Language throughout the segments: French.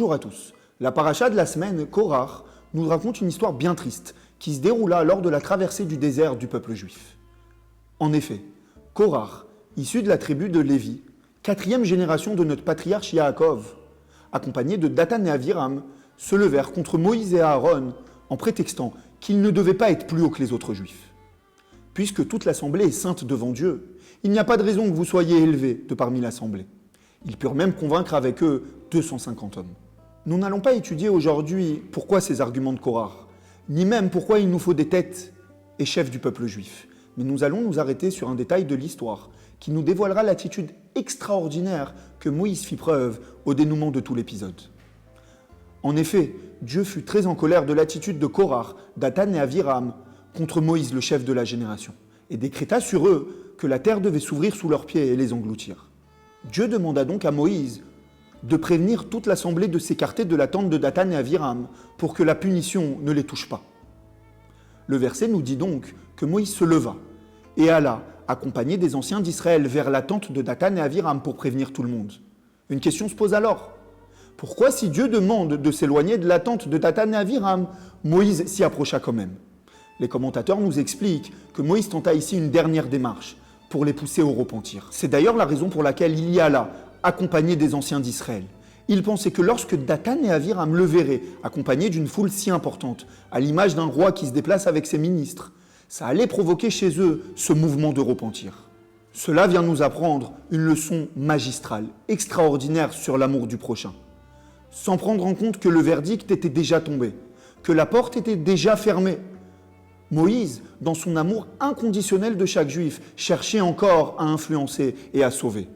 Bonjour à tous. La paracha de la semaine, Korach, nous raconte une histoire bien triste qui se déroula lors de la traversée du désert du peuple juif. En effet, Korach, issu de la tribu de Lévi, quatrième génération de notre patriarche Yaakov, accompagné de Dathan et Aviram, se levèrent contre Moïse et Aaron en prétextant qu'ils ne devaient pas être plus hauts que les autres juifs. Puisque toute l'assemblée est sainte devant Dieu, il n'y a pas de raison que vous soyez élevés de parmi l'assemblée. Ils purent même convaincre avec eux 250 hommes. Nous n'allons pas étudier aujourd'hui pourquoi ces arguments de Korach, ni même pourquoi il nous faut des têtes et chefs du peuple juif, mais nous allons nous arrêter sur un détail de l'histoire qui nous dévoilera l'attitude extraordinaire que Moïse fit preuve au dénouement de tout l'épisode. En effet, Dieu fut très en colère de l'attitude de Korach, Dathan et Aviram contre Moïse, le chef de la génération, et décréta sur eux que la terre devait s'ouvrir sous leurs pieds et les engloutir. Dieu demanda donc à Moïse de prévenir toute l'assemblée de s'écarter de la tente de Dathan et Aviram pour que la punition ne les touche pas. Le verset nous dit donc que Moïse se leva et alla, accompagné des anciens d'Israël, vers la tente de Dathan et Aviram pour prévenir tout le monde. Une question se pose alors. Pourquoi, si Dieu demande de s'éloigner de la tente de Dathan et Aviram, Moïse s'y approcha quand même? Les commentateurs nous expliquent que Moïse tenta ici une dernière démarche pour les pousser au repentir. C'est d'ailleurs la raison pour laquelle il y alla, accompagné des anciens d'Israël. Il pensait que lorsque Dathan et Aviram le verraient, accompagné d'une foule si importante, à l'image d'un roi qui se déplace avec ses ministres, ça allait provoquer chez eux ce mouvement de repentir. Cela vient nous apprendre une leçon magistrale, extraordinaire sur l'amour du prochain. Sans prendre en compte que le verdict était déjà tombé, que la porte était déjà fermée. Moïse, dans son amour inconditionnel de chaque juif, cherchait encore à influencer et à sauver.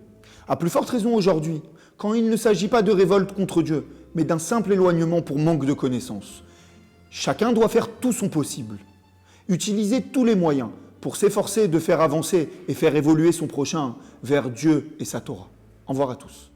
À plus forte raison aujourd'hui, quand il ne s'agit pas de révolte contre Dieu, mais d'un simple éloignement pour manque de connaissances. Chacun doit faire tout son possible, utiliser tous les moyens pour s'efforcer de faire avancer et faire évoluer son prochain vers Dieu et sa Torah. Au revoir à tous.